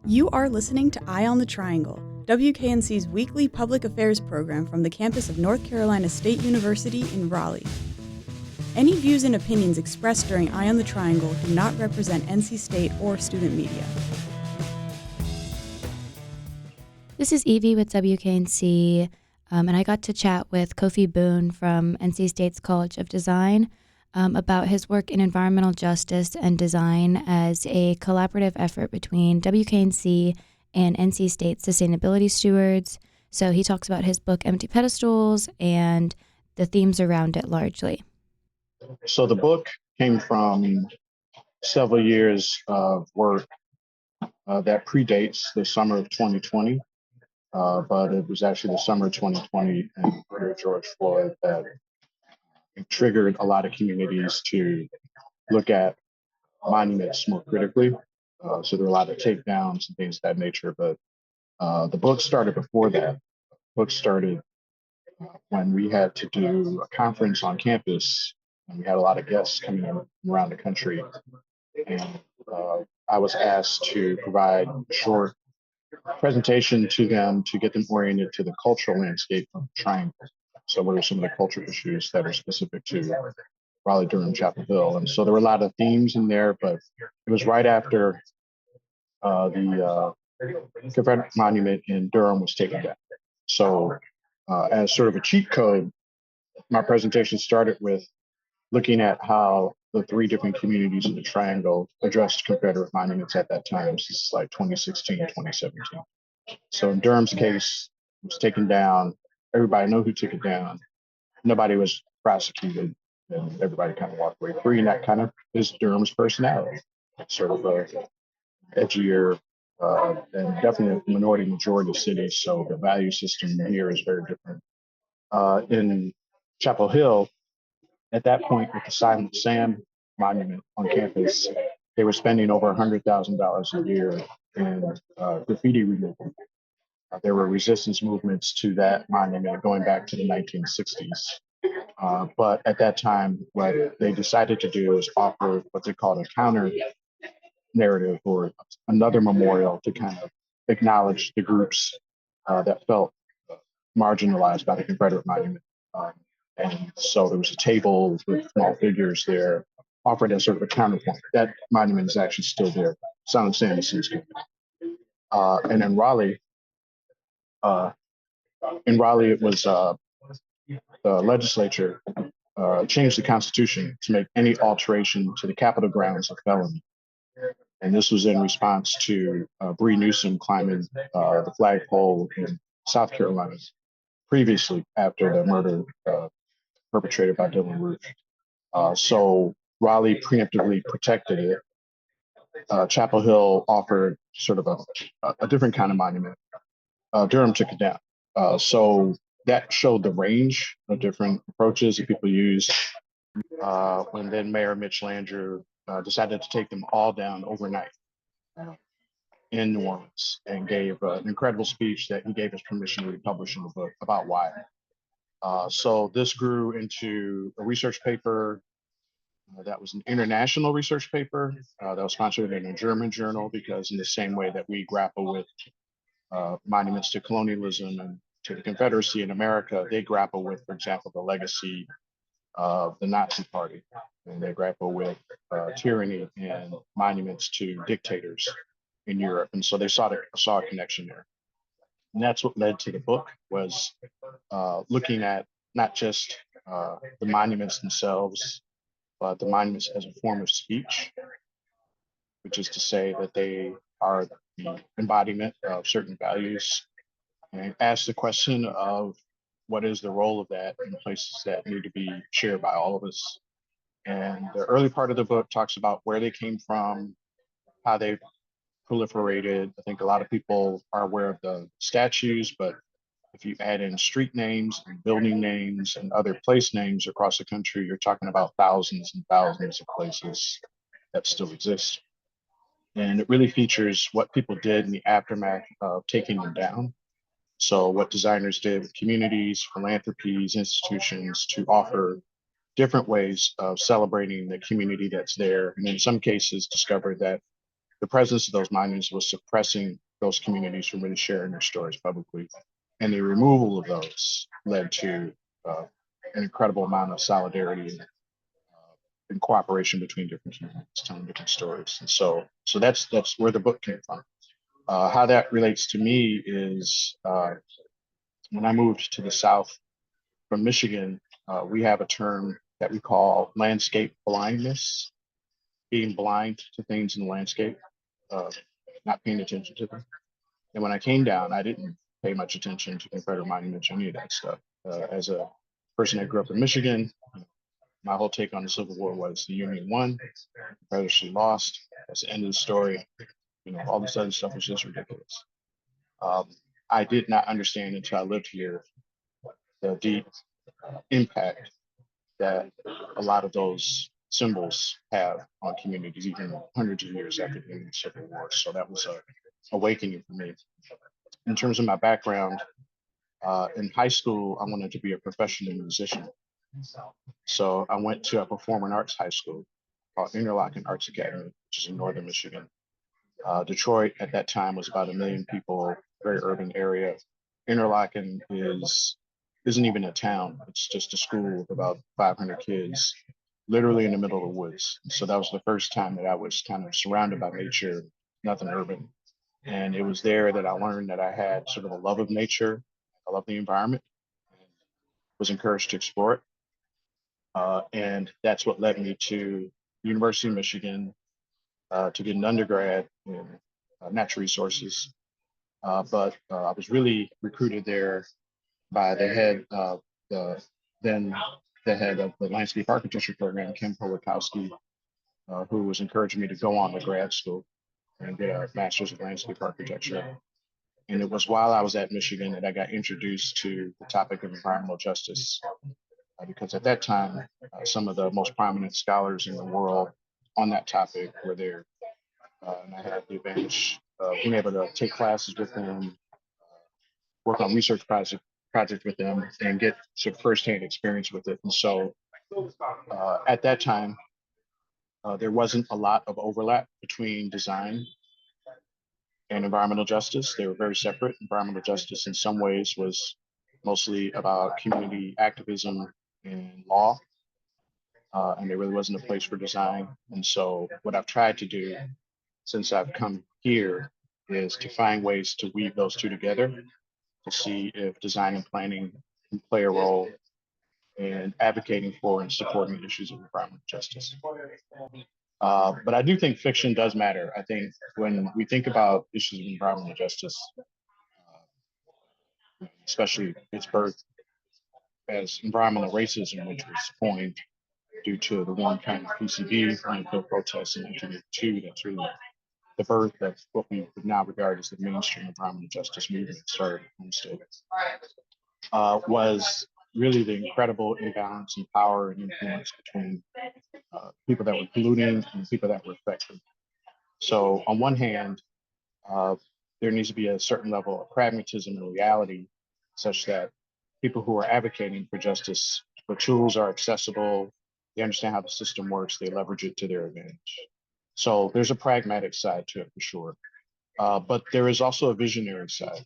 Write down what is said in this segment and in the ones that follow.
You are listening to Eye on the Triangle, WKNC's weekly public affairs program from the campus of North Carolina State University in Raleigh. Any views and opinions expressed during Eye on the Triangle do not represent NC State or student media. This is Evie with WKNC, and I got to chat with Kofi Boone from NC State's College of Design about his work in environmental justice and design as a collaborative effort between WKNC and NC State sustainability stewards. So he talks about his book, Empty Pedestals, and the themes around it largely. So the book came from several years of work that predates the summer of 2020, but it was actually the summer of 2020 and George Floyd that triggered a lot of communities to look at monuments more critically. So there were a lot of takedowns and things of that nature, but the book started before that. The book started when we had to do a conference on campus, and we had a lot of guests coming in from around the country. And I was asked to provide a short presentation to them to get them oriented to the cultural landscape of the Triangle. So what are some of the cultural issues that are specific to Raleigh, Durham, Chapel Hill? And so there were a lot of themes in there, but it was right after the Confederate monument in Durham was taken down. So as sort of a cheat code, my presentation started with looking at how the three different communities in the Triangle addressed Confederate monuments at that time. This is like 2016, 2017. So in Durham's case, it was taken down. Everybody know who took it down. Nobody was prosecuted, and everybody kind of walked away free. And that kind of is Durham's personality, sort of a edgier and definitely a minority majority city. So the value system here is very different. In Chapel Hill, at that point, with the Silent Sam monument on campus, they were spending over $100,000 a year in graffiti removal. There were resistance movements to that monument going back to the 1960s. But at that time, what they decided to do is offer what they called a counter narrative or another memorial to kind of acknowledge the groups that felt marginalized by the Confederate monument. And so there was a table with small figures there offered as sort of a counterpoint. That monument is actually still there. Silent Sam is since gone. And in Raleigh, it was the legislature changed the Constitution to make any alteration to the Capitol grounds a felony. And this was in response to Bree Newsom climbing the flagpole in South Carolina previously after the murder perpetrated by Dylan Roof. So Raleigh preemptively protected it. Chapel Hill offered sort of a different kind of monument. Durham took it down. So that showed the range of different approaches that people used. When then Mayor Mitch Landrieu decided to take them all down overnight in New Orleans and gave an incredible speech that he gave us permission to republish in the book about why. So this grew into a research paper that was an international research paper that was sponsored in a German journal, because in the same way that we grapple with monuments to colonialism and to the Confederacy in America, they grapple with, for example, the legacy of the Nazi Party, and they grapple with tyranny and monuments to dictators in Europe. And so they saw a connection there. And that's what led to the book, was looking at not just the monuments themselves, but the monuments as a form of speech, which is to say that they are the embodiment of certain values, and ask the question of what is the role of that in places that need to be shared by all of us. And the early part of the book talks about where they came from, how they proliferated. I think a lot of people are aware of the statues, but if you add in street names and building names and other place names across the country, you're talking about thousands and thousands of places that still exist. And it really features what people did in the aftermath of taking them down. So what designers did with communities, philanthropies, institutions to offer different ways of celebrating the community that's there. And in some cases discovered that the presence of those monuments was suppressing those communities from really sharing their stories publicly. And the removal of those led to an incredible amount of solidarity and cooperation between different communities, telling different stories. And so that's where the book came from. How that relates to me is when I moved to the South from Michigan, we have a term that we call landscape blindness, being blind to things in the landscape, uh, not paying attention to them. And when I came down, I didn't pay much attention to Confederate monuments or any of that stuff. As a person that grew up in Michigan, my whole take on the Civil War was the Union won, the Confederacy lost. That's the end of the story. All this other stuff was just ridiculous. I did not understand until I lived here the deep impact that a lot of those symbols have on communities, even hundreds of years after the end of the Civil War. So that was a awakening for me. In terms of my background, in high school, I wanted to be a professional musician. So I went to a performing arts high school called Interlochen Arts Academy, which is in northern Michigan. Detroit at that time was about 1 million people, very urban area. Interlochen isn't even a town. It's just a school with about 500 kids, literally in the middle of the woods. So that was the first time that I was kind of surrounded by nature, nothing urban. And it was there that I learned that I had sort of a love of nature, I love the environment, and was encouraged to explore it. And that's what led me to University of Michigan to get an undergrad in natural resources. But I was really recruited there by the head of then the head of the landscape architecture program, Kim Polakowski, who was encouraging me to go on to grad school and get a master's of landscape architecture. And it was while I was at Michigan that I got introduced to the topic of environmental justice, because at that time, some of the most prominent scholars in the world on that topic were there. And I had the advantage of being able to take classes with them, work on research project with them, and get sort of firsthand experience with it. And so at that time, there wasn't a lot of overlap between design and environmental justice. They were very separate. Environmental justice in some ways was mostly about community activism and law, and there really wasn't a place for design. And so what I've tried to do since I've come here is to find ways to weave those two together to see if design and planning can play a role in advocating for and supporting issues of environmental justice. But I do think fiction does matter. I think when we think about issues of environmental justice, especially its birth as environmental racism, which was coined due to the one kind of PCB, landfill protests in 1982, that's really the birth of what we would now regard as the mainstream environmental justice movement started in Homestead, was really the incredible imbalance in power and influence between people that were polluting and people that were affected. So on one hand, there needs to be a certain level of pragmatism and reality such that people who are advocating for justice, the tools are accessible, they understand how the system works, they leverage it to their advantage. So there's a pragmatic side to it for sure. But there is also a visionary side.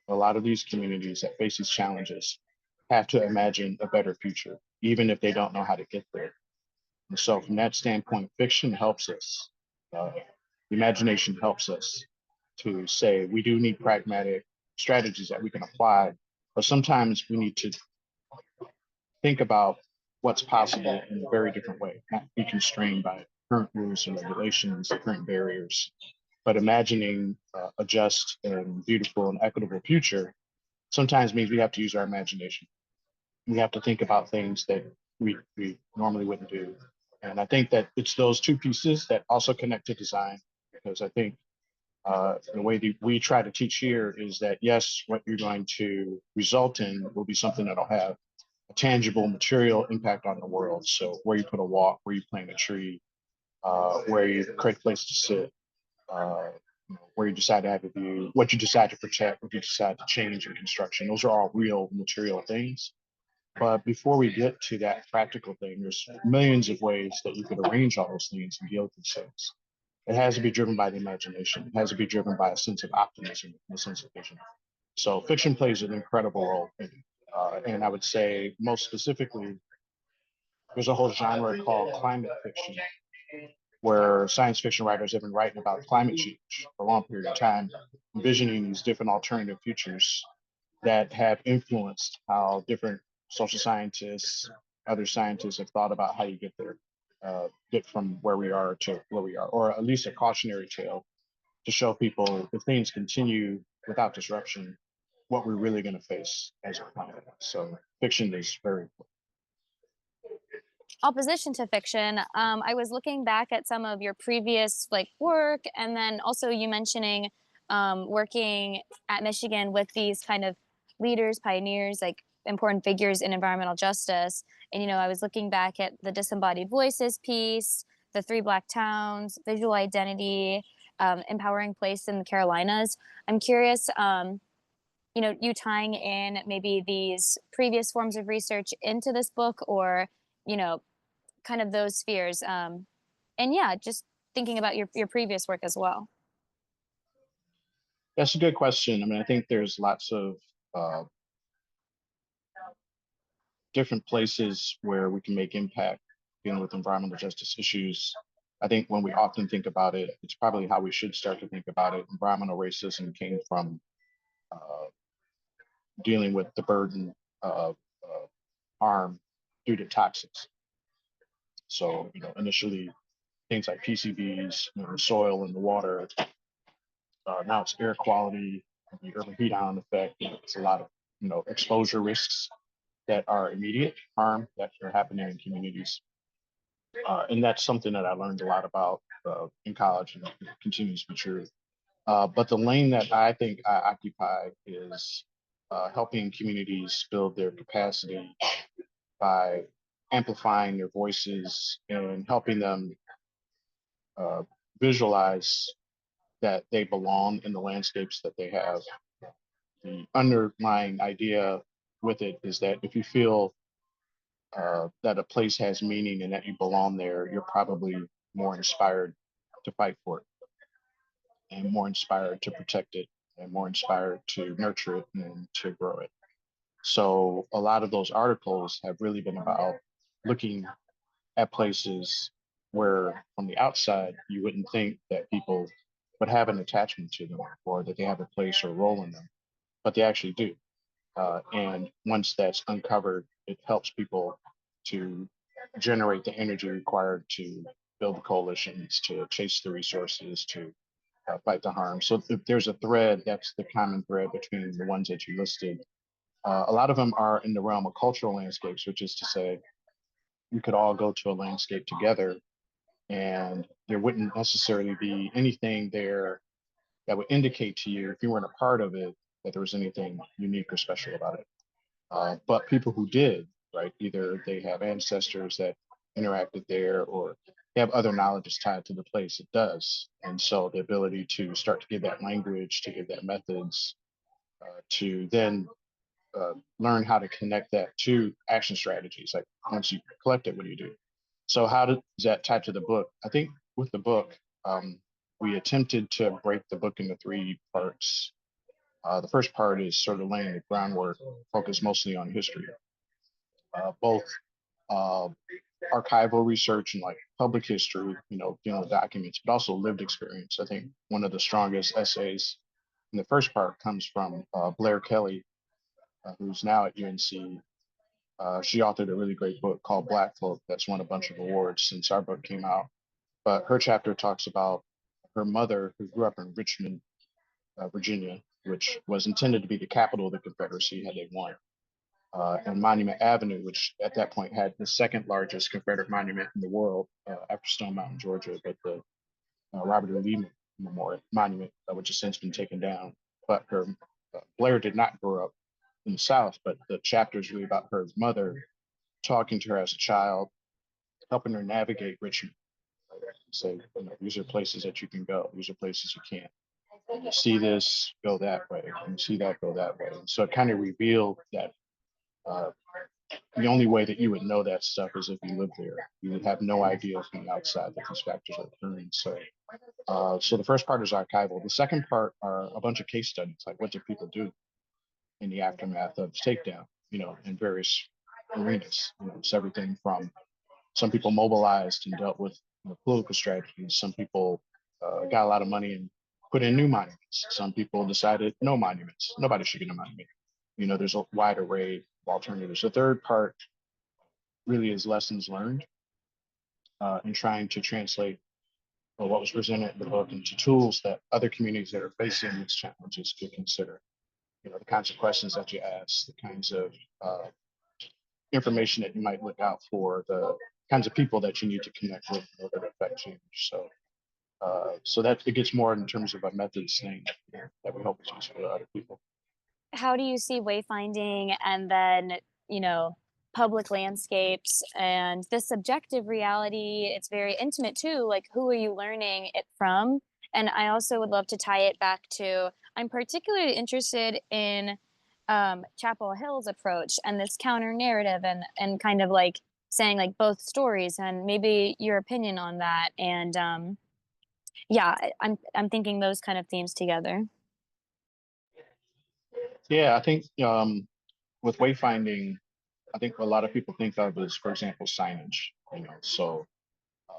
A lot of these communities that face these challenges have to imagine a better future, even if they don't know how to get there. And so from that standpoint, fiction helps us. Imagination helps us to say we do need pragmatic strategies that we can apply, but sometimes we need to think about what's possible in a very different way, not be constrained by current rules and regulations, current barriers, but imagining a just and beautiful and equitable future sometimes means we have to use our imagination. We have to think about things that we normally wouldn't do. And I think that it's those two pieces that also connect to design, because I think the way that we try to teach here is that, yes, what you're going to result in will be something that'll have a tangible material impact on the world. So where you put a walk, where you plant a tree, where you create a place to sit, where you decide to have a view, what you decide to protect, what you decide to change in construction. Those are all real material things. But before we get to that practical thing, there's millions of ways that you could arrange all those things and deal with these things. It has to be driven by the imagination. It has to be driven by a sense of optimism and a sense of vision. So fiction plays an incredible role in it. And I would say most specifically, there's a whole genre called climate fiction, where science fiction writers have been writing about climate change for a long period of time, envisioning these different alternative futures that have influenced how different social scientists, other scientists have thought about how you get there, get from where we are to where we are, or at least a cautionary tale to show people if things continue without disruption, what we're really going to face as a planet. So fiction is very important. Opposition to fiction, I was looking back at some of your previous like work, and then also you mentioning working at Michigan with these kind of leaders, pioneers, like important figures in environmental justice. And I was looking back at the Disembodied Voices piece, the Three Black Towns, Visual Identity, Empowering Place in the Carolinas. I'm curious, you tying in maybe these previous forms of research into this book, or kind of those spheres. And yeah, just thinking about your previous work as well. That's a good question. I mean, I think there's lots of uh, different places where we can make impact dealing with environmental justice issues. I think when we often think about it, it's probably how we should start to think about it. Environmental racism came from uh, dealing with the burden of harm due to toxins. So, initially things like PCBs, the soil and the water. Now it's air quality, the urban heat island effect. It's a lot of exposure risks that are immediate harm that are happening in communities. And that's something that I learned a lot about in college, and it continues to be true. But the lane that I think I occupy is helping communities build their capacity by amplifying their voices and helping them visualize that they belong in the landscapes that they have. The underlying idea with it is that if you feel that a place has meaning and that you belong there, you're probably more inspired to fight for it, and more inspired to protect it, and more inspired to nurture it and to grow it. So a lot of those articles have really been about looking at places where from the outside you wouldn't think that people would have an attachment to them or that they have a place or role in them, but they actually do. And once that's uncovered, it helps people to generate the energy required to build the coalitions, to chase the resources, to fight the harm. So if there's a thread, that's the common thread between the ones that you listed. A lot of them are in the realm of cultural landscapes, which is to say, we could all go to a landscape together and there wouldn't necessarily be anything there that would indicate to you, if you weren't a part of it, that there was anything unique or special about it. But people who did, right, either they have ancestors that interacted there or they have other knowledges tied to the place, it does. And so the ability to start to give that language, to give that methods, to then learn how to connect that to action strategies. Like once you collect it, what do you do? So how does that tie to the book? I think with the book, we attempted to break the book into three parts. The first part is sort of laying the groundwork, focused mostly on history, both uh, archival research and like public history, dealing with documents, but also lived experience. I think one of the strongest essays in the first part comes from Blair Kelly, who's now at UNC. She authored a really great book called Black Folk that's won a bunch of awards since our book came out. But her chapter talks about her mother, who grew up in Richmond, Virginia, which was intended to be the capital of the Confederacy had they won, and Monument Avenue, which at that point had the second largest Confederate monument in the world after Stone Mountain, Georgia, but the Robert E. Lee Memorial Monument, which has since been taken down. But her Blair did not grow up in the South, but the chapter is really about her mother talking to her as a child, helping her navigate Richmond. Say, these are places that you can go. These are places you can't. You see this, go that way. And you see that, go that way. And so it kind of revealed that uh, the only way that you would know that stuff is if you lived there. You would have no idea from the outside that these factors are occurring. So So the first part is archival. The second part are a bunch of case studies, like what did people do in the aftermath of takedown, in various arenas. It's everything from some people mobilized and dealt with political strategies. Some people got a lot of money and put in new monuments. Some people decided no monuments. Nobody should get a monument. There's a wide array of alternatives. The third part really is lessons learned and trying to translate what was presented in the book into tools that other communities that are facing these challenges could consider. The kinds of questions that you ask, the kinds of information that you might look out for, the kinds of people that you need to connect with in order to affect change. So that it gets more in terms of a methods thing that we hope is useful to other people. How do you see wayfinding and then, you know, public landscapes and this subjective reality? It's very intimate too. Like, who are you learning it from? And I also would love to tie it back to, I'm particularly interested in Chapel Hill's approach and this counter narrative and kind of like saying like both stories and maybe your opinion on that. And yeah, I'm thinking those kind of themes together. Yeah, I think with wayfinding, I think a lot of people think of as, for example, signage. So uh,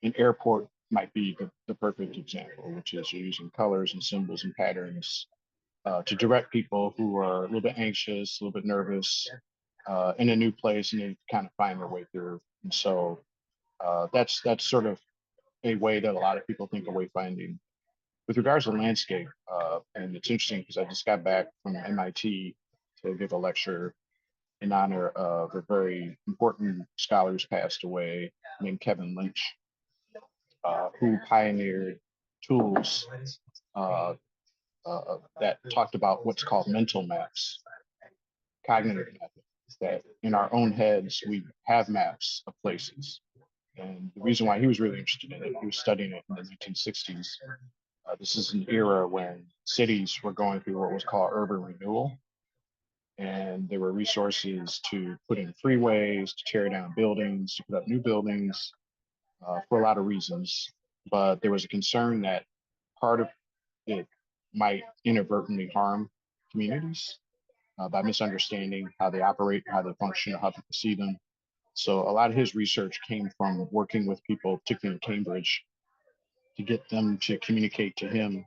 an airport might be the perfect example, which is you're using colors and symbols and patterns to direct people who are a little bit anxious, a little bit nervous in a new place, and they kind of find their way through. And so that's sort of a way that a lot of people think of wayfinding. With regards to landscape, and it's interesting because I just got back from MIT to give a lecture in honor of a very important scholar who's passed away named Kevin Lynch, who pioneered tools uh, that talked about what's called mental maps, cognitive methods, that in our own heads, we have maps of places. And the reason why he was really interested in it, he was studying it in the 1960s. This is an era when cities were going through what was called urban renewal. And there were resources to put in freeways, to tear down buildings, to put up new buildings for a lot of reasons. But there was a concern that part of it might inadvertently harm communities by misunderstanding how they operate, how they function, or how people see them. So a lot of his research came from working with people, particularly in Cambridge, to get them to communicate to him,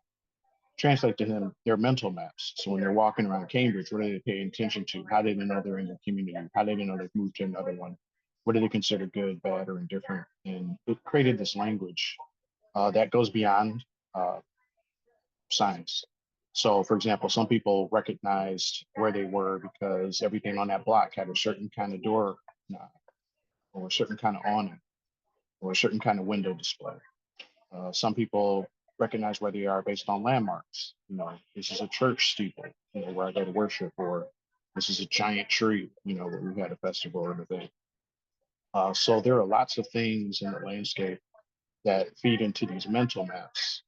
translate to him their mental maps. So when they're walking around Cambridge, what are they paying attention to? How do they know they're in their community? How do they know they've moved to another one? What do they consider good, bad, or indifferent? And it created this language that goes beyond uh, science. So, for example, some people recognized where they were because everything on that block had a certain kind of door knob, or a certain kind of awning, or a certain kind of window display. Some people recognize where they are based on landmarks. This is a church steeple, where I go to worship, or this is a giant tree, where we had a festival or an event. So there are lots of things in the landscape that feed into these mental maps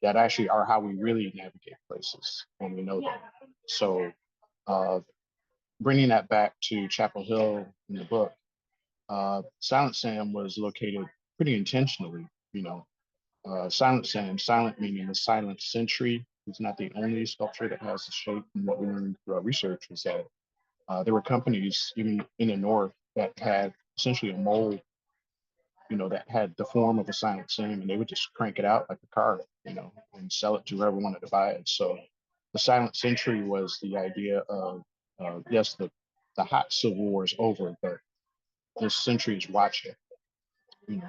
that actually are how we really navigate places when we know them. So uh, bringing that back to Chapel Hill in the book, Silent Sam was located pretty intentionally. Silent Sam, silent meaning the silent sentry, is not the only sculpture that has the shape. And what we learned through our research was that there were companies even in the north that had essentially a mold, that had the form of a silent Sam, and they would just crank it out like a car, and sell it to whoever wanted to buy it. So the silent sentry was the idea of, yes, the hot civil war is over, but this sentry is watching, and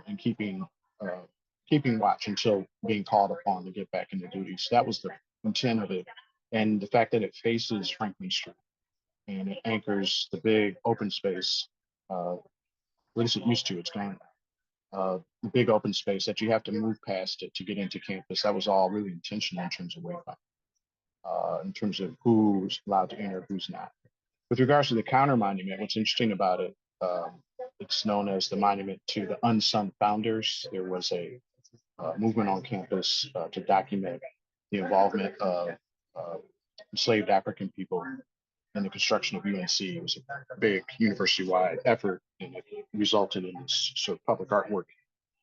uh, keeping watch until being called upon to get back into duty. So that was the intent of it. And the fact that it faces Franklin Street and it anchors the big open space, at least it used to, it's gone. The big open space that you have to move past it to get into campus. That was all really intentional in terms of wayfinding, in terms of who's allowed to enter, who's not. With regards to the counter monument, what's interesting about it, it's known as the monument to the unsung founders. There was a movement on campus to document the involvement of uh, enslaved African people in the construction of UNC. It was a big university-wide effort, and it resulted in this sort of public artwork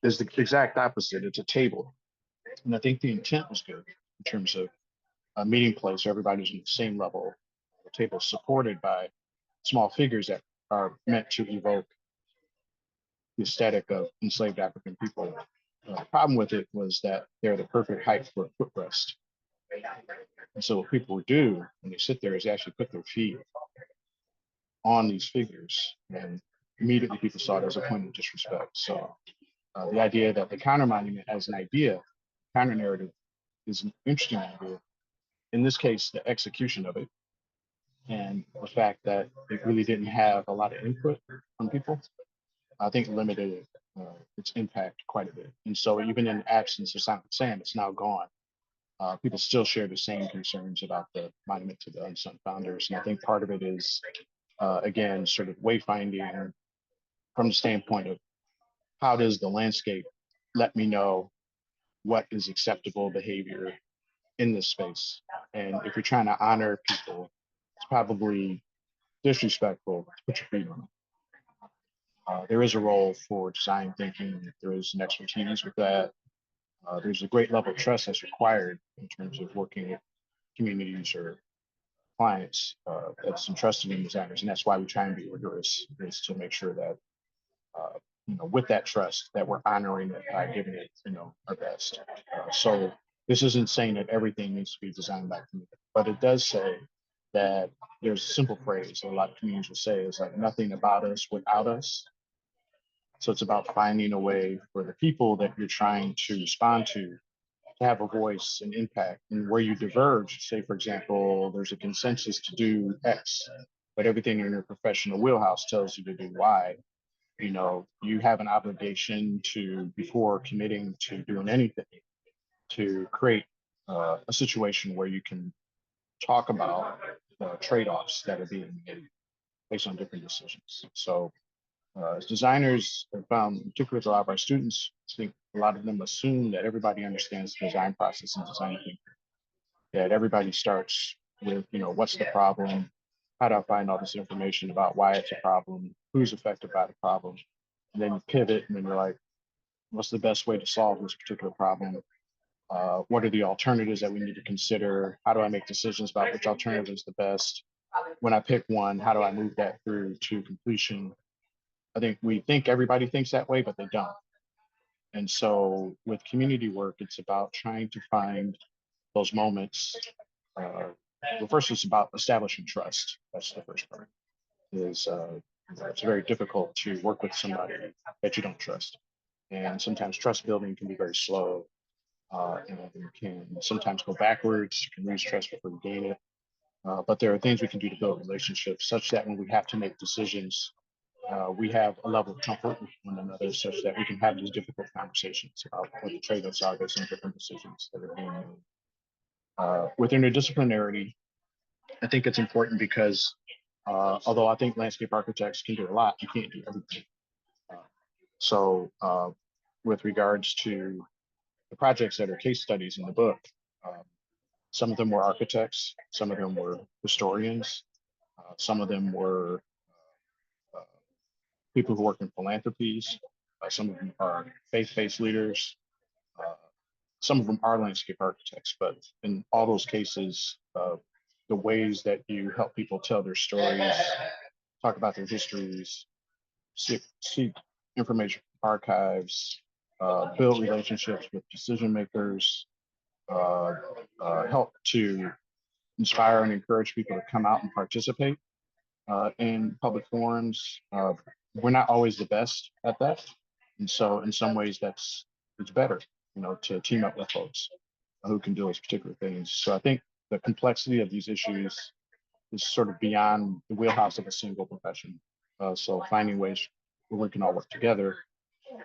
is the exact opposite. It's a table. And I think the intent was good in terms of a meeting place where everybody's on the same level. The table supported by small figures that are meant to evoke the aesthetic of enslaved African people. The problem with it was that they're the perfect height for a footrest. And so what people would do when they sit there is actually put their feet on these figures, and immediately people saw it as a point of disrespect. So the idea that the counter monument as an idea, counter narrative, is an interesting idea. In this case, the execution of it and the fact that it really didn't have a lot of input from people, I think limited its impact quite a bit. And so even in the absence of Silent Sam, it's now gone. People still share the same concerns about the monument to the unsung founders. And I think part of it is, again, sort of wayfinding from the standpoint of how does the landscape let me know what is acceptable behavior in this space. And if you're trying to honor people, it's probably disrespectful to put your feet on them. There is a role for design thinking. There is an expertise with that. There's a great level of trust that's required in terms of working with communities or clients that's entrusted in designers. And that's why we try and be rigorous, is to make sure that, with that trust, that we're honoring it by giving it, our best. So this isn't saying that everything needs to be designed by community, but it does say that there's a simple phrase that a lot of communities will say is like nothing about us without us. So it's about finding a way for the people that you're trying to respond to have a voice and impact. And where you diverge, say, for example, there's a consensus to do X, but everything in your professional wheelhouse tells you to do Y. You have an obligation to, before committing to doing anything, to create a situation where you can talk about the trade-offs that are being made based on different decisions. So as designers have found, particularly with a lot of our students, I think a lot of them assume that everybody understands the design process and design thinking. That everybody starts with, what's the problem? How do I find all this information about why it's a problem? Who's affected by the problem? And then you pivot and then you're like, what's the best way to solve this particular problem? What are the alternatives that we need to consider? How do I make decisions about which alternative is the best? When I pick one, how do I move that through to completion? I think we think everybody thinks that way, but they don't. And so with community work, it's about trying to find those moments. Well, first, it's about establishing trust. That's the first part. It's very difficult to work with somebody that you don't trust. And sometimes trust building can be very slow, and you can sometimes go backwards. You can lose trust before you gain it. But there are things we can do to build relationships such that when we have to make decisions, we have a level of comfort with one another such that we can have these difficult conversations about what the trade-offs are based on different decisions that are being made. With interdisciplinarity, I think it's important because although I think landscape architects can do a lot, you can't do everything. So with regards to the projects that are case studies in the book, some of them were architects, some of them were historians, some of them were people who work in philanthropies, some of them are faith-based leaders, some of them are landscape architects, but in all those cases, the ways that you help people tell their stories, talk about their histories, seek information from archives, build relationships with decision makers, help to inspire and encourage people to come out and participate in public forums. We're not always the best at that. And so in some ways it's better, to team up with folks who can do those particular things. So I think the complexity of these issues is sort of beyond the wheelhouse of a single profession. So finding ways where we can all work together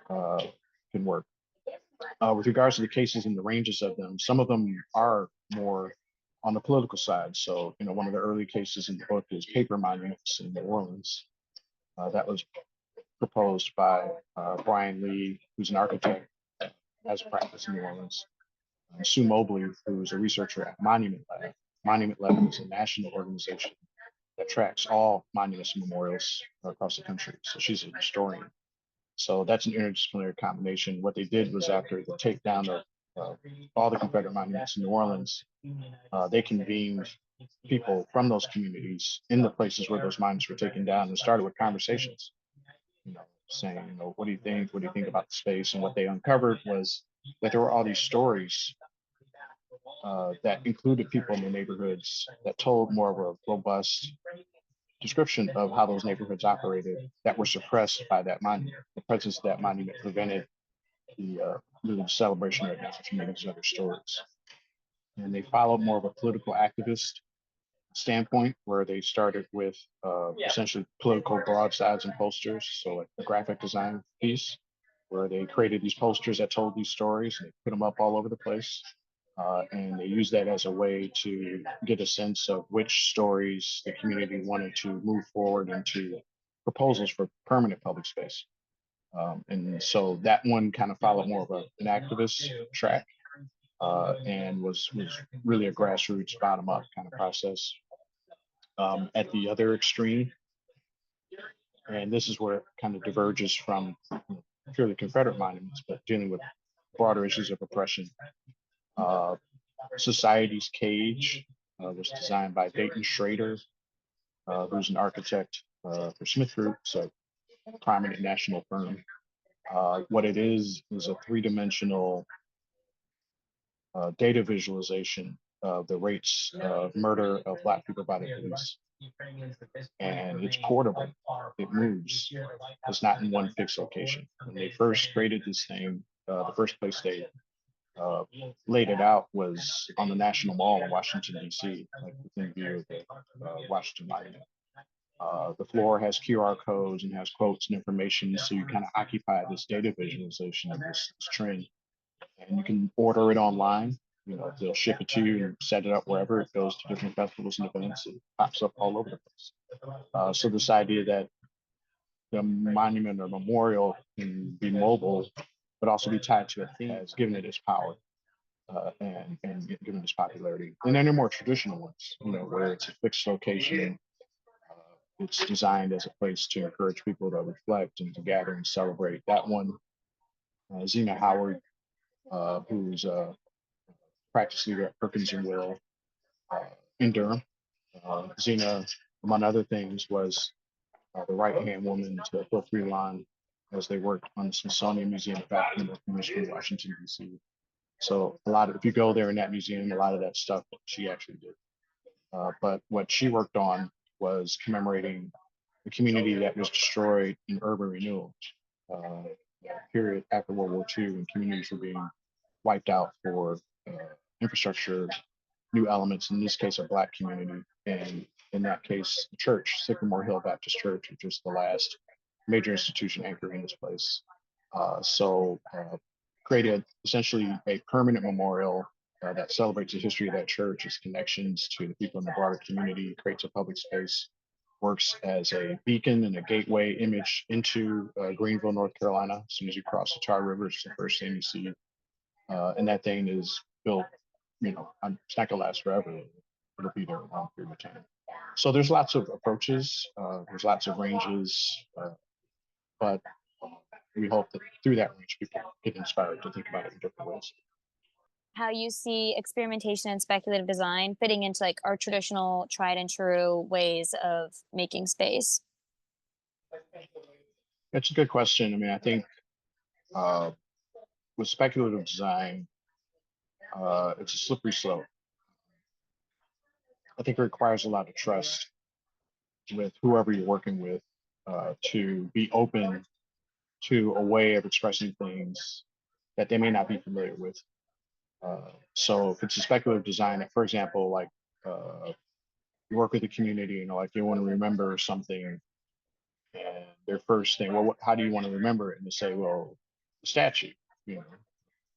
can work. With regards to the cases and the ranges of them, some of them are more on the political side. So, one of the early cases in the book is paper monuments in New Orleans. That was proposed by Brian Lee, who's an architect, has a practice in New Orleans. Sue Mobley, who's a researcher at Monument Lab. Monument Lab is a national organization that tracks all monuments and memorials across the country. So she's a historian. So that's an interdisciplinary combination. What they did was after the takedown of all the Confederate monuments in New Orleans, they convened people from those communities in the places where those monuments were taken down and started with conversations, saying, what do you think? What do you think about the space? And what they uncovered was that there were all these stories that included people in the neighborhoods that told more of a robust description of how those neighborhoods operated that were suppressed by that monument. The presence of that monument prevented the celebration of the community's other stories. And they followed more of a political activist standpoint where they started with essentially political broadsides and posters. So like a graphic design piece where they created these posters that told these stories and they put them up all over the place. And they used that as a way to get a sense of which stories the community wanted to move forward into proposals for permanent public space. And so that one kind of followed more of an activist track and was really a grassroots bottom up kind of process. At the other extreme, and this is where it kind of diverges from purely Confederate monuments, but dealing with broader issues of oppression. Society's Cage was designed by Dayton Schrader, who's an architect for Smith Group, so a prominent national firm. What it is a three-dimensional data visualization of the rates of murder of Black people by the police. And it's portable, it moves. It's not in one fixed location. When they first created this thing, the first place they laid it out was on the National Mall in Washington, D.C., like within view of the Washington Monument. The floor has QR codes and has quotes and information, so you kind of occupy this data visualization of this trend. And you can order it online. They'll ship it to you and set it up wherever it goes to different festivals and events. It pops up all over the place. So this idea that the monument or memorial can be mobile, but also be tied to a theme has given it its power and given it its popularity. And then there are more traditional ones, where it's a fixed location. It's designed as a place to encourage people to reflect and to gather and celebrate. That one, Zena Howard, who's a practice leader at Perkins and Will in Durham. Zena, among other things, was the right-hand woman to Phil Freelon as they worked on the Smithsonian Museum of African American History in Washington, D.C. So if you go there in that museum, a lot of that stuff she actually did. But what she worked on was commemorating the community that was destroyed in urban renewal, period after World War II, when communities were being wiped out for infrastructure, new elements, in this case, a Black community, and in that case, the church, Sycamore Hill Baptist Church, which was the last major institution anchoring this place. So created essentially a permanent memorial that celebrates the history of that church, its connections to the people in the broader community, creates a public space, works as a beacon and a gateway image into Greenville, North Carolina. As soon as you cross the Tar River, it's the first thing you see. And that thing is built, it's not gonna last forever. It'll be there a long period of time. So there's lots of approaches, there's lots of ranges, but we hope that through that range, people get inspired to think about it in different ways. How you see experimentation and speculative design fitting into like our traditional tried and true ways of making space? That's a good question. I mean, I think with speculative design, it's a slippery slope. I think it requires a lot of trust with whoever you're working with to be open to a way of expressing things that they may not be familiar with. So if it's a speculative design, for example, like you work with the community, like they want to remember something, and their first thing, well, how do you want to remember it? And they say, well, the statue. Of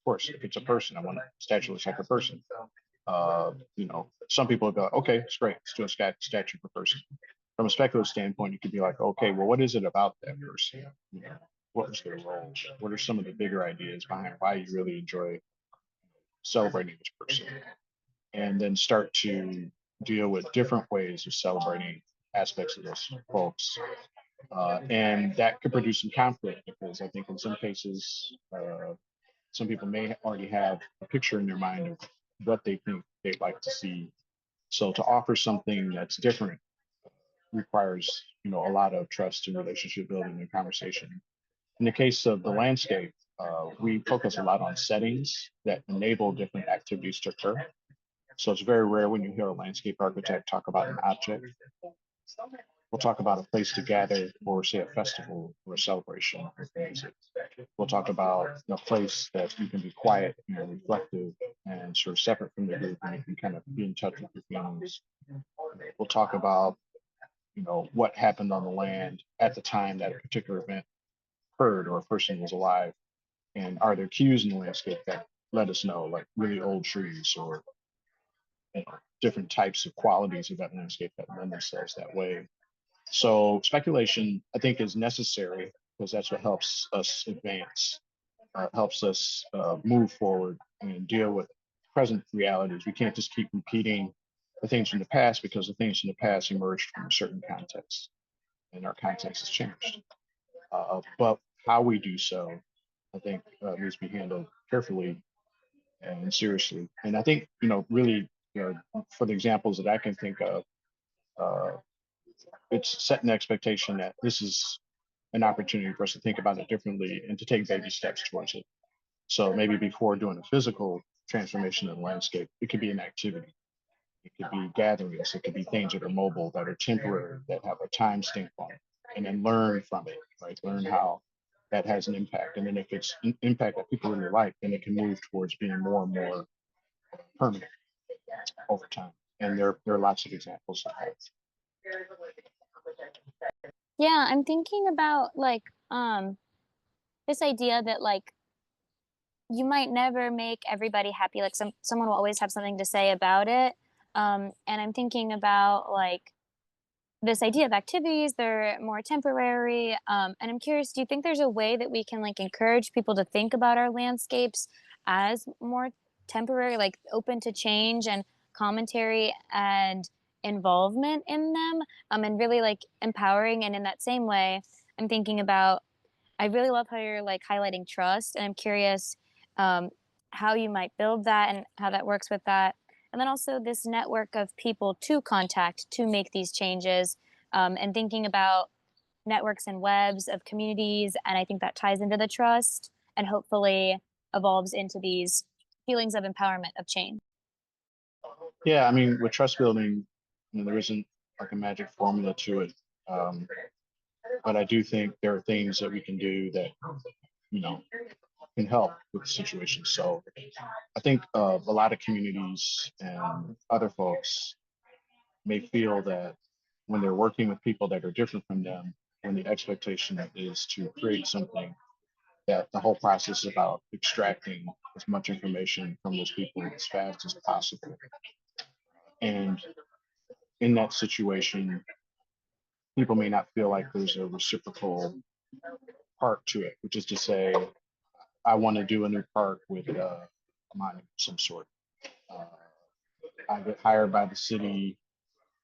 course, if it's a person, I want a statue looks like a person. Some people go, okay, it's great, let's do a statue per person. From a speculative standpoint, you could be like, okay, well, what is it about that person? What was their role? What are some of the bigger ideas behind why you really enjoy celebrating this person? And then start to deal with different ways of celebrating aspects of those folks. And that could produce some conflict because I think in some cases, some people may already have a picture in their mind of what they think they'd like to see. So to offer something that's different requires, a lot of trust and relationship building and conversation. In the case of the landscape, we focus a lot on settings that enable different activities to occur. So it's very rare when you hear a landscape architect talk about an object. We'll talk about a place to gather for, say, a festival or a celebration or music. We'll talk about a place that you can be quiet and reflective and sort of separate from the group and you can kind of be in touch with your feelings. We'll talk about, what happened on the land at the time that a particular event occurred or a person was alive. And are there cues in the landscape that let us know, like really old trees or different types of qualities of that landscape that lend themselves that way? So speculation, I think, is necessary because that's what helps us advance, helps us move forward and deal with present realities. We can't just keep repeating the things from the past because the things from the past emerged from a certain context, and our context has changed. But how we do so, I think, needs to be handled carefully and seriously. And I think, really, for the examples that I can think of, uh, it's setting the expectation that this is an opportunity for us to think about it differently and to take baby steps towards it. So maybe before doing a physical transformation of the landscape, it could be an activity. It could be gatherings. It could be things that are mobile, that are temporary, that have a time stamp on it, and then learn from it, right? Learn how that has an impact. And then if it's an impact that people really like, then it can move towards being more and more permanent over time. And there are lots of examples of that. Yeah, I'm thinking about this idea that you might never make everybody happy. Like someone will always have something to say about it. And I'm thinking about this idea of activities, they're more temporary. And I'm curious, do you think there's a way that we can encourage people to think about our landscapes as more temporary, like open to change and commentary and involvement in them, and really empowering? And in that same way, I'm thinking about, I really love how you're highlighting trust, and I'm curious um, how you might build that and how that works with that. And then also this network of people to contact to make these changes, and thinking about networks and webs of communities. And I think that ties into the trust and hopefully evolves into these feelings of empowerment of change. Yeah, I mean, with trust building, there isn't like a magic formula to it. Um, but I do think there are things that we can do that, you know, can help with the situation. So I think a lot of communities and other folks may feel that when they're working with people that are different from them, when the expectation is to create something, that the whole process is about extracting as much information from those people as fast as possible. And in that situation, people may not feel like there's a reciprocal part to it, which is to say, I want to do a new park with a monument of some sort. Uh, I get hired by the city.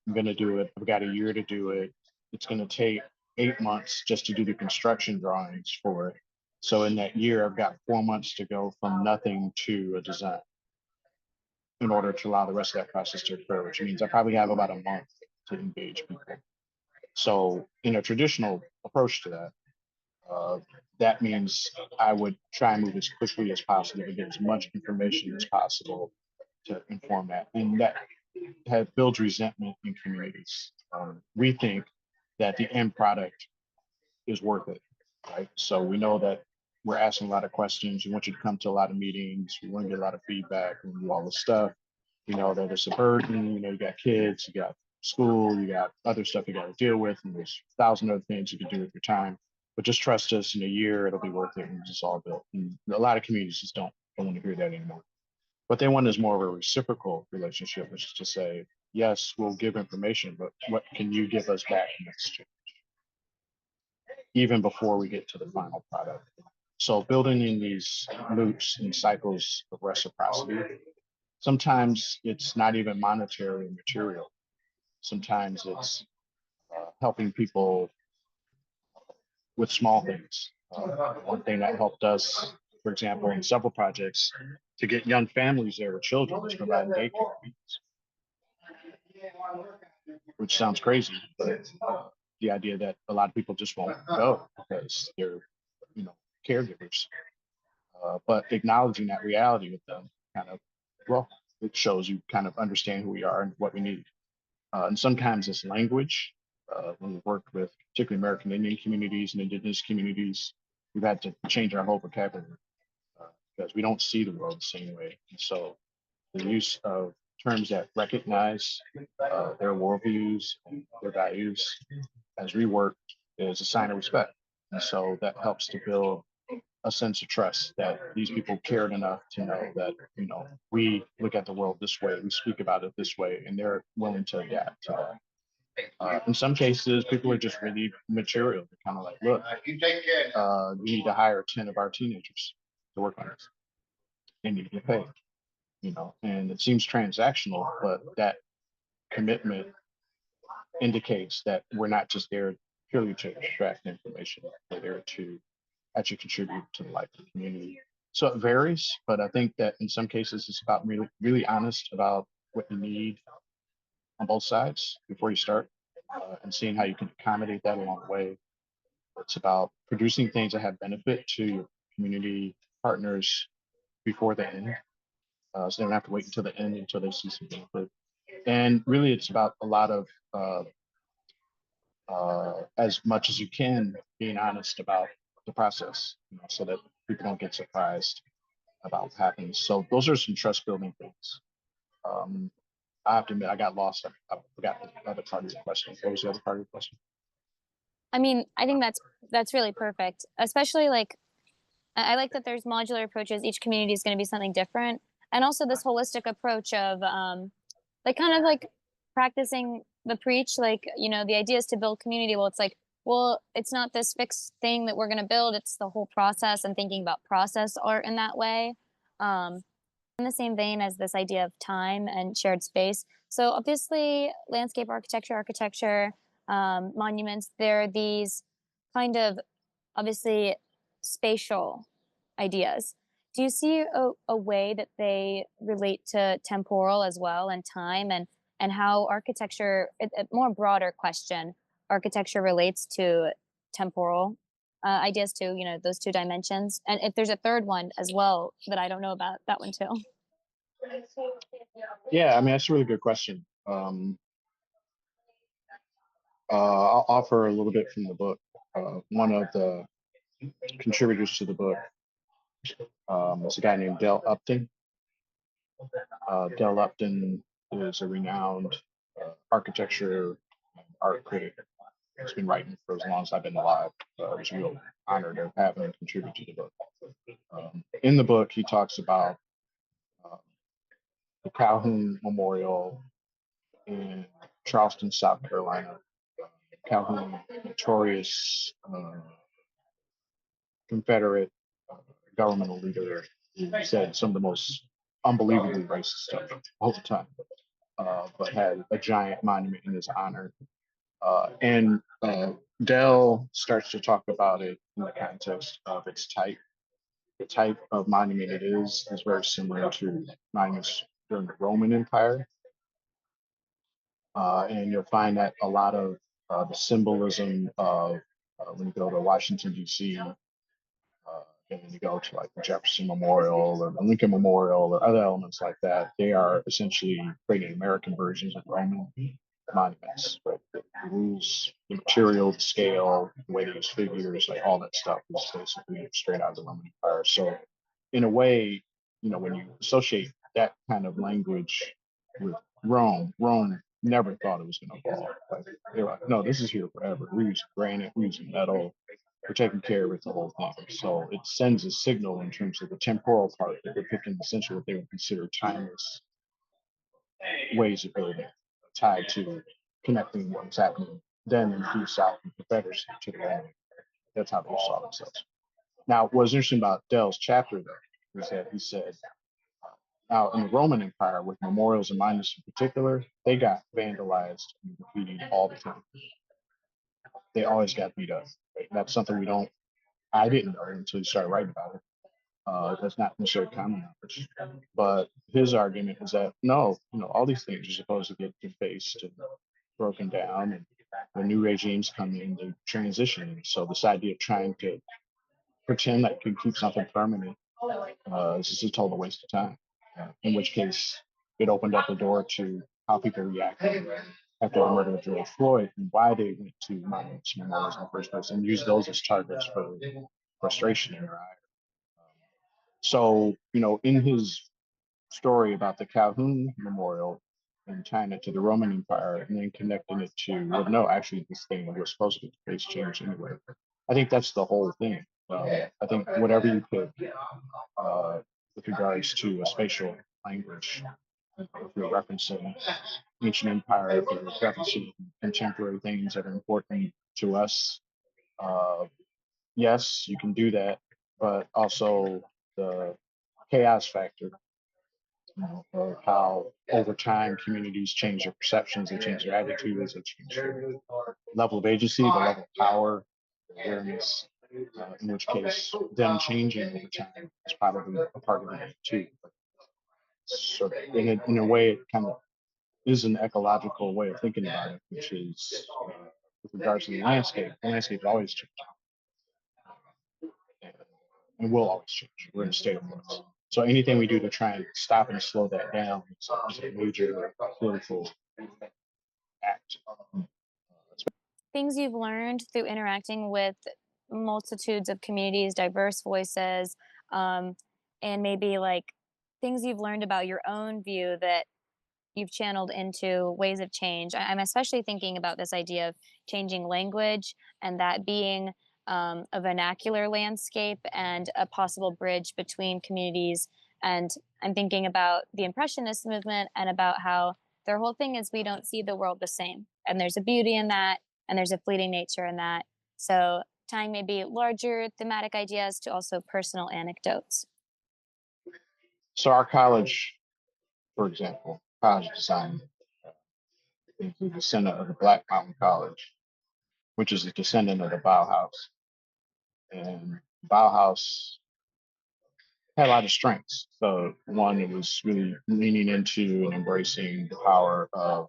I'm going to do it. I've got a year to do it. It's going to take 8 months just to do the construction drawings for it. So in that year, I've got 4 months to go from nothing to a design in order to allow the rest of that process to occur, which means I probably have about a month to engage people. So in a traditional approach to that, uh, that means I would try and move as quickly as possible to get as much information as possible to inform that. And that builds resentment in communities. We think that the end product is worth it, right? So we know that we're asking a lot of questions. We want you to come to a lot of meetings. We want to get a lot of feedback and do all this stuff. We know that it's a burden. You got kids, you got school, you got other stuff you got to deal with, and there's 1,000 other things you can do with your time. But just trust us, in a year it'll be worth it, and it's all built. And a lot of communities just don't want to hear that anymore. What they want is more of a reciprocal relationship, which is to say, yes, we'll give information, but what can you give us back in exchange? Even before we get to the final product. So building in these loops and cycles of reciprocity, sometimes it's not even monetary and material. Sometimes it's helping people with small things. One thing that helped us, for example, in several projects, to get young families there with children was providing daycare, which sounds crazy, but the idea that a lot of people just won't go because they're, caregivers. But acknowledging that reality with them kind of, well, it shows you kind of understand who we are and what we need. And sometimes it's language. When we worked with particularly American Indian communities and indigenous communities, we've had to change our whole vocabulary because we don't see the world the same way. And so the use of terms that recognize their worldviews and their values as reworked is a sign of respect. And so that helps to build a sense of trust that these people cared enough to know that, we look at the world this way, we speak about it this way, and they're willing to adapt to that. In some cases, people are just really material. They're kind of like, look, we need to hire 10 of our teenagers to work on this. They need to get paid, and it seems transactional, but that commitment indicates that we're not just there purely to extract information. We're there to actually contribute to the life of the community. So it varies, but I think that in some cases it's about really, really honest about what you need on both sides before you start, and seeing how you can accommodate that along the way. It's about producing things that have benefit to your community partners before the end, so they don't have to wait until the end until they see some benefit. And really, it's about a lot of as much as you can being honest about the process, so that people don't get surprised about what happens. So those are some trust building things. Um, I have to admit, I got lost. I forgot the other part of your question. What was the other part of your question? I mean, I think that's really perfect, especially like I like that there's modular approaches. Each community is going to be something different, and also this holistic approach of like kind of like practicing the preach. Like the idea is to build community. Well, it's like, well, it's not this fixed thing that we're going to build. It's the whole process, and thinking about process art in that way. In the same vein as this idea of time and shared space. So obviously, landscape architecture, monuments. They're these kind of obviously spatial ideas. Do you see a way that they relate to temporal as well and time and how architecture, a more broader question, architecture relates to temporal ideas too, those two dimensions? And if there's a third one as well that I don't know about, that one too. Yeah, I mean, that's a really good question. I'll offer a little bit from the book. One of the contributors to the book is a guy named Dale Upton. Dale Upton is a renowned architecture and art critic. He's been writing for as long as I've been alive. I was real honored to have him contribute to the book. In the book, he talks about the Calhoun Memorial in Charleston, South Carolina. Calhoun, notorious Confederate governmental leader who said some of the most unbelievably racist stuff all the time, but had a giant monument in his honor. And Dell starts to talk about it in the context of its type. The type of monument it is very similar to monuments during the Roman Empire. And you'll find that a lot of the symbolism of when you go to Washington, D.C., and then you go to like the Jefferson Memorial or the Lincoln Memorial or other elements like that, they are essentially creating American versions of Roman monuments. Right? The rules, the material, the scale, the way they use figures, like all that stuff is basically straight out of the Roman Empire. So in a way, when you associate that kind of language with Rome never thought it was going to fall. Like, they're like, no, this is here forever. We're using granite, we're using metal, we're taking care of it the whole thing. So it sends a signal in terms of the temporal part that they're picking essentially what they would consider timeless ways of building, tied to connecting what was happening then in the Due South and Confederacy to the land. That's how they saw themselves. Now, what's interesting about Dell's chapter, though, is that he said, now in the Roman Empire, with memorials and monuments in particular, they got vandalized and graffitied all the time. They always got beat up. That's something I didn't know until you started writing about it. That's not necessarily common knowledge. But his argument is that no, all these things are supposed to get defaced and broken down, and when new regimes come in, they transition. So this idea of trying to pretend that you can keep something permanent is just a total waste of time. In which case, it opened up the door to how people reacted after the murder of George Floyd and why they went to monuments and memorials in the first place and used those as targets for frustration and riot. So, in his story about the Calhoun Memorial in China to the Roman Empire and then connecting it to, well, no, actually, this thing was supposed to face change anyway. I think that's the whole thing. I think whatever you could, with regards to a spatial language, if you're referencing ancient empire, if you're referencing contemporary things that are important to us, uh, yes, you can do that, but also the chaos factor, of how over time communities change their perceptions, they change their attitudes, they change their level of agency, the level of power, awareness. In which case, them changing over time is probably a part of it too. But sort of in a way, it kind of is an ecological way of thinking about it, which is with regards to the landscape always changes and will always change. We're in a state of flux. So anything we do to try and stop and slow that down is a major political act. Things you've learned through interacting with multitudes of communities, diverse voices, um, and maybe like things you've learned about your own view that you've channeled into ways of change. I'm especially thinking about this idea of changing language and that being a vernacular landscape and a possible bridge between communities. And I'm thinking about the Impressionist movement and about how their whole thing is we don't see the world the same. And there's a beauty in that, and there's a fleeting nature in that. So, tying maybe larger thematic ideas to also personal anecdotes. So our college, for example, College of Design, is the descendant of the Black Mountain College, which is a descendant of the Bauhaus. And Bauhaus had a lot of strengths. So one, it was really leaning into and embracing the power of,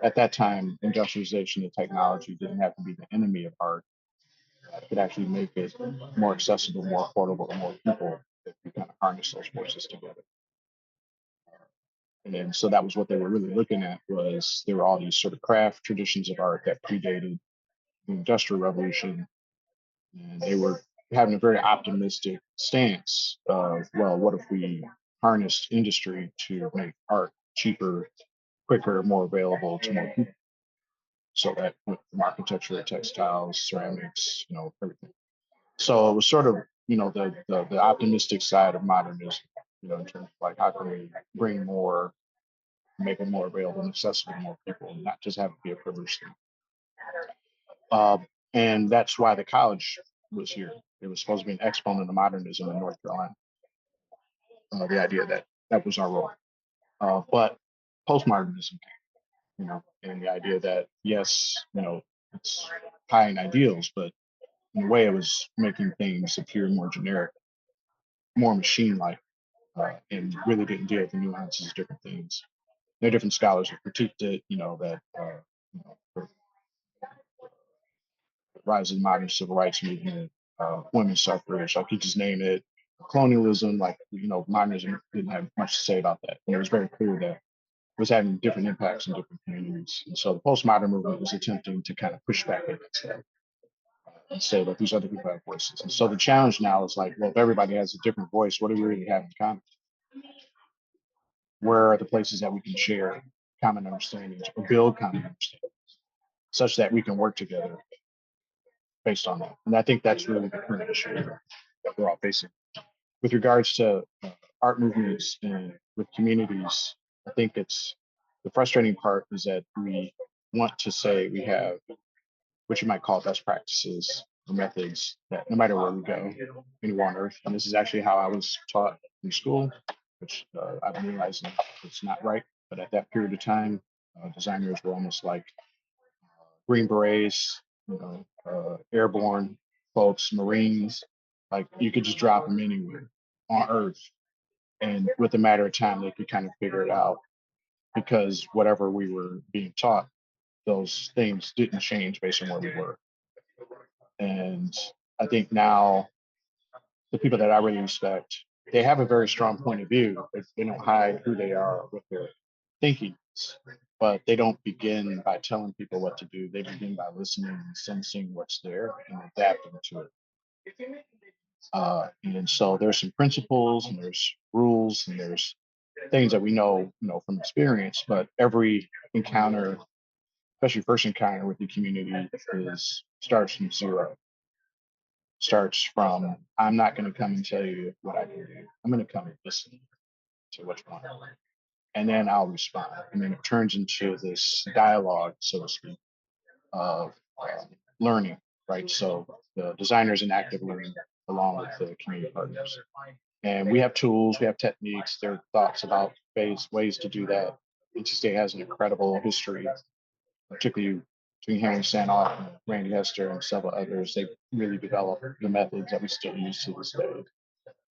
at that time, industrialization and technology didn't have to be the enemy of art. It could actually make it more accessible, more affordable to more people if you kind of harness those forces together. And so that was what they were really looking at, was there were all these sort of craft traditions of art that predated the Industrial Revolution. And they were having a very optimistic stance of, well, what if we harnessed industry to make art cheaper, quicker, more available to more people? So that went from architecture, textiles, ceramics, everything. So it was sort of, the optimistic side of modernism, in terms of like how can we bring more, make it more available and accessible to more people, and not just have it be a privilege thing. Uh, and that's why the college was here. It was supposed to be an exponent of modernism in North Carolina. The idea that that was our role. But postmodernism came, and the idea that, yes, it's high in ideals, but in a way it was making things appear more generic, more machine-like, and really didn't deal with the nuances of different things. There are different scholars who critiqued it, that the rise of the modern civil rights movement, women's suffrage, like you just name it, colonialism, like, modernism didn't have much to say about that. And it was very clear that it was having different impacts in different communities. And so the postmodern movement was attempting to kind of push back against that and say that these other people have voices. And so the challenge now is like, well, if everybody has a different voice, what do we really have in common? Where are the places that we can share common understandings or build common understandings such that we can work together based on that? And I think that's really the current issue that we're all facing. With regards to art movements and with communities, I think it's the frustrating part is that we want to say we have what you might call best practices or methods that no matter where we go, anywhere on earth, and this is actually how I was taught in school, which I've been realizing it's not right. But at that period of time, designers were almost like Green Berets, airborne folks, Marines, like you could just drop them anywhere on Earth, and with a matter of time, they could kind of figure it out because whatever we were being taught, those things didn't change based on where we were. And I think now the people that I really respect, they have a very strong point of view. They don't hide who they are, what their thinking is, but they don't begin by telling people what to do. They begin by listening and sensing what's there and adapting to it. And so there's some principles and there's rules and there's things that we know, from experience. But every encounter, especially first encounter with the community, starts from zero. Starts from, I'm not going to come and tell you what I can do. I'm going to come and listen to what you want, and then I'll respond. And then it turns into this dialogue, so to speak, of learning, right? So the designer's an active learning along with the community partners. And we have tools, we have techniques, there are thoughts about ways to do that. NC has an incredible history, particularly between Henry Sanoff and Randy Hester and several others. They've really developed the methods that we still use to this day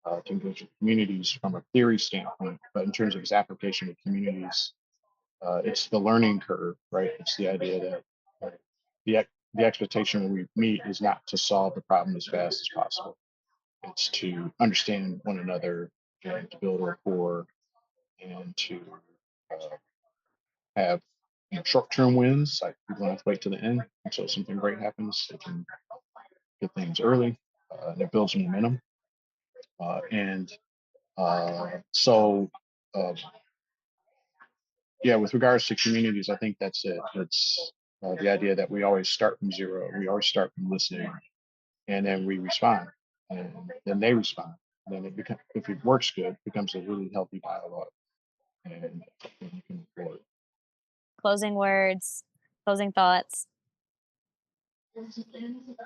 to engage with communities from a theory standpoint. But in terms of its application with communities, it's the learning curve, right? It's the idea that the expectation when we meet is not to solve the problem as fast as possible. It's to understand one another and to build rapport and to have short-term wins. Like we don't have to wait to the end until something great happens. They can get things early, and it builds momentum. With regards to communities, I think that's it. It's the idea that we always start from zero. We always start from listening, and then we respond, and then they respond. And then if it works good, it becomes a really healthy dialogue, and then you can move forward. Closing words, closing thoughts.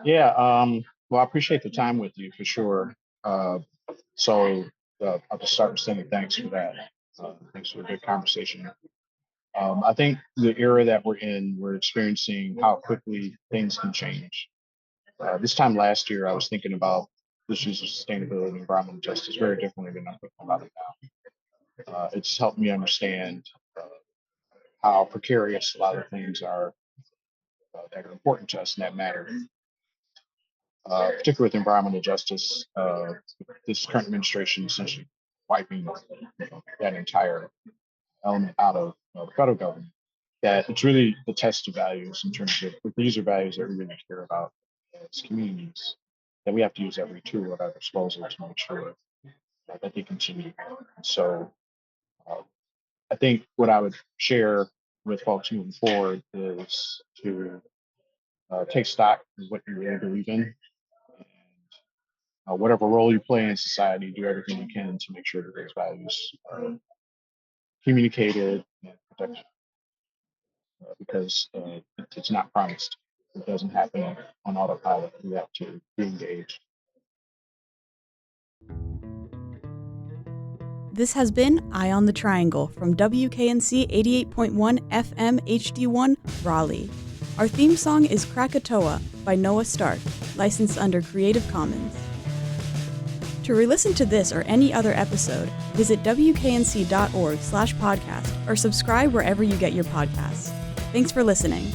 Yeah. Well, I appreciate the time with you for sure. So I'll just start with saying thanks for that. Thanks for a good conversation. I think the era that we're experiencing how quickly things can change. This time last year, I was thinking about issues of sustainability and environmental justice very differently than I'm thinking about it now. It's helped me understand how precarious a lot of things are that are important to us and that matter. Particularly with environmental justice, this current administration essentially wiping that entire element out of the federal government. That it's really the test of values in terms of these are values that we really care about as communities, that we have to use every tool at our disposal to make sure that they continue. So I think what I would share with folks moving forward is to take stock of what you really believe in, and whatever role you play in society, do everything you can to make sure that those values are communicated and protected. Because it's not promised. It doesn't happen on autopilot. We have to be engaged. This has been Eye on the Triangle from WKNC 88.1 FM HD1 Raleigh. Our theme song is Krakatoa by Noah Stark, licensed under Creative Commons. To re-listen to this or any other episode, visit wknc.org/podcast or subscribe wherever you get your podcasts. Thanks for listening.